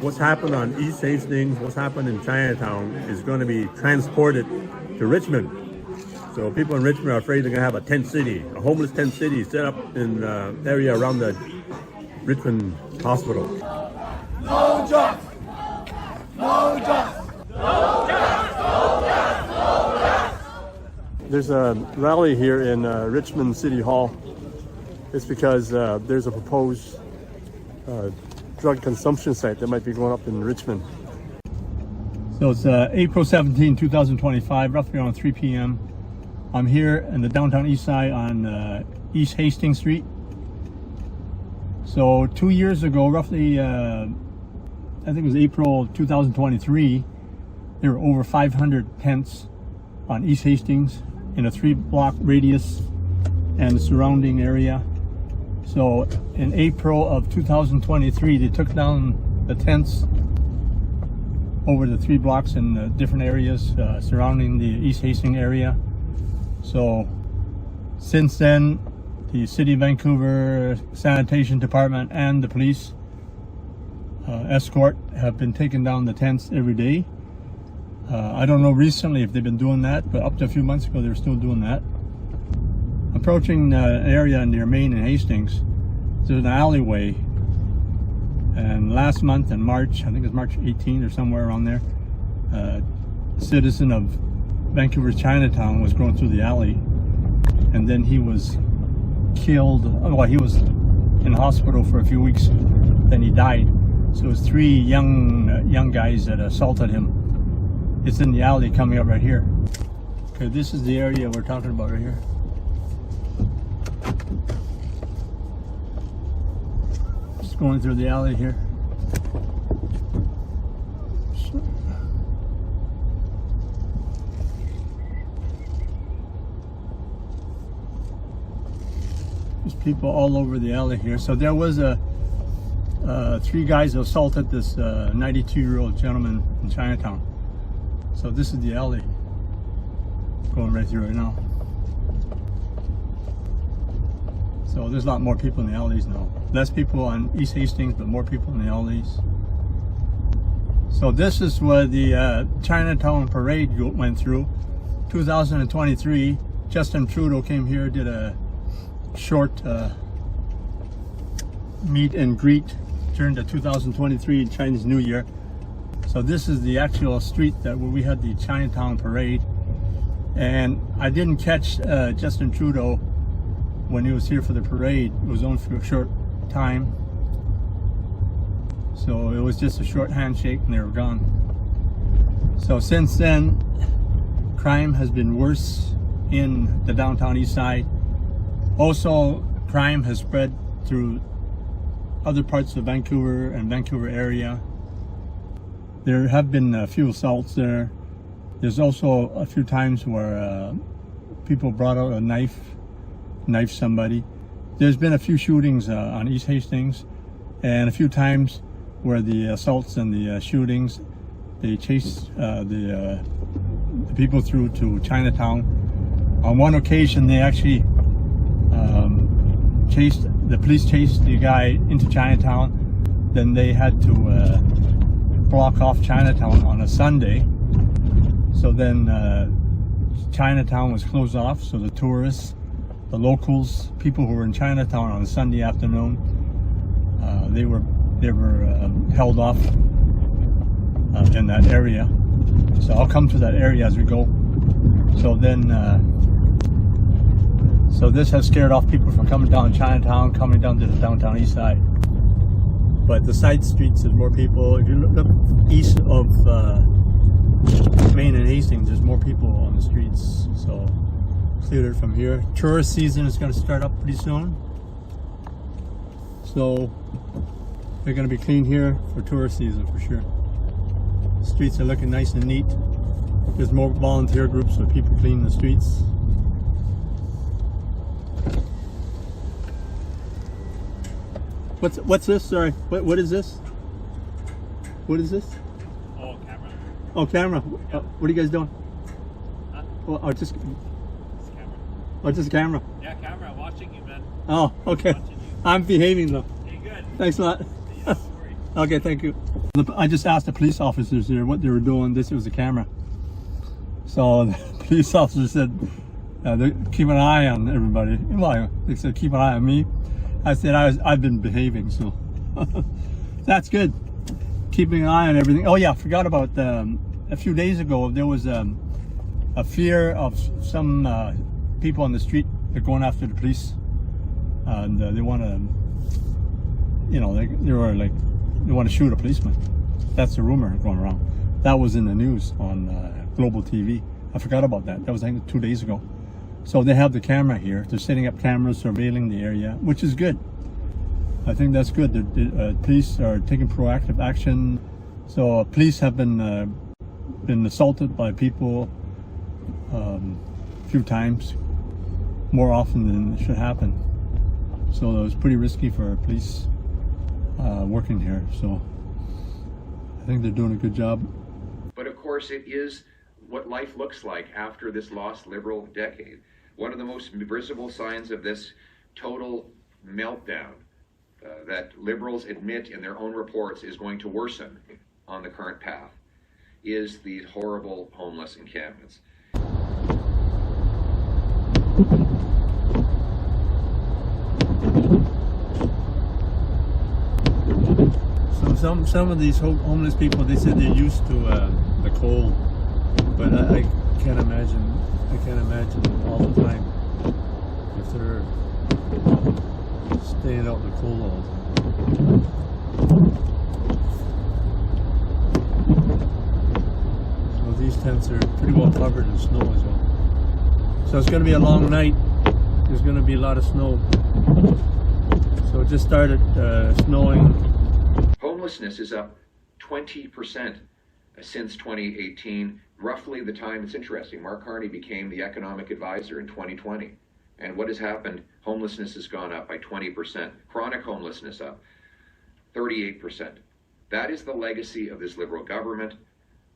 what's happened on East Hastings, what's happened in Chinatown is going to be transported to Richmond. So people in Richmond are afraid they're going to have a tent city, a homeless tent city set up in the area around the Richmond Hospital. No drugs! No drugs! No drugs! No drugs! No drugs! There's a rally here in Richmond City Hall. It's because there's a proposed drug consumption site that might be going up in Richmond. So it's April 17, 2025, roughly around 3 p.m. I'm here in the downtown Eastside on East Hastings Street. So 2 years ago, roughly, I think it was April 2023, there were over 500 tents on East Hastings in a 3-block radius and the surrounding area. So in April of 2023, they took down the tents over the 3 blocks in the different areas surrounding the East Hastings area. So since then, the City of Vancouver Sanitation Department and the police escort have been taking down the tents every day. I don't know recently if they've been doing that, but up to a few months ago they were still doing that. Approaching an area near Main and Hastings, there's an alleyway, and last month in March, I think it was March 18 or somewhere around there, a citizen of Vancouver's Chinatown was going through the alley, and then he was killed. Well, he was in hospital for a few weeks, then he died. So it was 3 young guys that assaulted him. It's in the alley coming up right here. Okay, this is the area we're talking about right here. Just going through the alley here. There's people all over the alley here. So there was 3 guys who assaulted this 92-year-old gentleman in Chinatown. So this is the alley going right through right now. So there's a lot more people in the alleys now. Less people on East Hastings, but more people in the alleys. So this is where the Chinatown parade went through. 2023, Justin Trudeau came here, did a short meet and greet during the 2023 Chinese New Year. So this is the actual street that where we had the Chinatown parade, and I didn't catch Justin Trudeau when he was here for the parade. It was only for a short time, so it was just a short handshake and they were gone. So since then, crime has been worse in the downtown east side. Also, crime has spread through other parts of Vancouver and Vancouver area. There have been a few assaults there. There's also a few times where people brought out a knife, knifed somebody. There's been a few shootings on East Hastings, and a few times where the assaults and the shootings, they chased the people through to Chinatown. On one occasion, they actually the police chased the guy into Chinatown. Then they had to block off Chinatown on a Sunday. So then Chinatown was closed off, so the tourists, the locals, people who were in Chinatown on a Sunday afternoon, they were held off in that area. So I'll come to that area as we go. So then so this has scared off people from coming down Chinatown, coming down to the downtown east side. But the side streets, there's more people. If you look east of Main and Hastings, there's more people on the streets. So cleared it from here. Tourist season is going to start up pretty soon. So they're going to be clean here for tourist season for sure. Streets are looking nice and neat. There's more volunteer groups with people cleaning the streets. What's this? Sorry, what is this? What is this? Oh, camera. Oh, camera. Yeah. What are you guys doing? Huh? Oh, just It's camera. oh, just camera. Yeah, camera. Watching you, man. Oh, okay. Watching you. I'm behaving though. Hey, good. Thanks a lot. Yeah, don't worry. Okay, thank you. I just asked the police officers here what they were doing. This was a camera. So the police officer said, keep an eye on everybody. Well, they said, keep an eye on me. I said, I've been behaving, so that's good. Keeping an eye on everything. Oh yeah, I forgot about a few days ago, there was a fear of some people on the street. They're going after the police. And they want to, they want to shoot a policeman. That's the rumor going around. That was in the news on Global TV. I forgot about that. That was, I think, 2 days ago. So they have the camera here. They're setting up cameras, surveilling the area, which is good. I think that's good. The police are taking proactive action. So police have been assaulted by people a few times, more often than it should happen. So it was pretty risky for police working here. So I think they're doing a good job. But of course, it is what life looks like after this lost Liberal decade. One of the most visible signs of this total meltdown that Liberals admit in their own reports is going to worsen on the current path is these horrible homeless encampments. So some of these homeless people, they said they're used to the cold, but I can't imagine. I can't imagine all the time if they're staying out in the cold all the time. So these tents are pretty well covered in snow as well. So it's going to be a long night. There's going to be a lot of snow. So it just started snowing. Homelessness is up 20% since 2018, roughly the time. It's interesting. Mark Carney became the economic advisor in 2020. And what has happened? Homelessness has gone up by 20%. Chronic homelessness up 38%. That is the legacy of this Liberal government.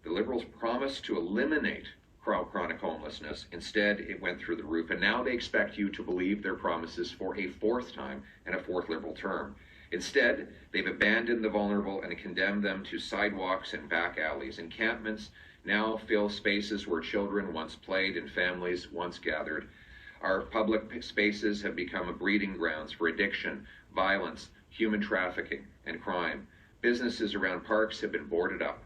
The Liberals promised to eliminate chronic homelessness. Instead, it went through the roof. And now they expect you to believe their promises for a fourth time and a fourth Liberal term. Instead, they've abandoned the vulnerable and condemned them to sidewalks and back alleys. Encampments now fill spaces where children once played and families once gathered. Our public spaces have become a breeding grounds for addiction, violence, human trafficking, and crime. Businesses around parks have been boarded up.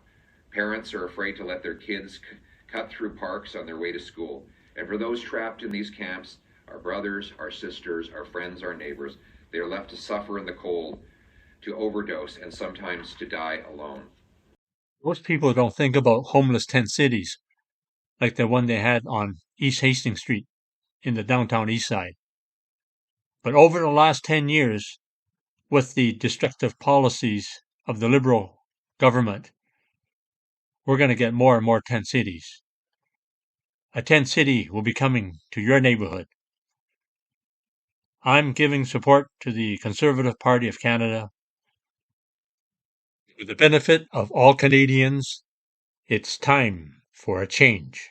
Parents are afraid to let their kids cut through parks on their way to school. And for those trapped in these camps, our brothers, our sisters, our friends, our neighbors, they are left to suffer in the cold, to overdose, and sometimes to die alone. Most people don't think about homeless tent cities like the one they had on East Hastings Street in the downtown Eastside. But over the last 10 years, with the destructive policies of the Liberal government, we're going to get more and more tent cities. A tent city will be coming to your neighborhood. I'm giving support to the Conservative Party of Canada. For the benefit of all Canadians, it's time for a change.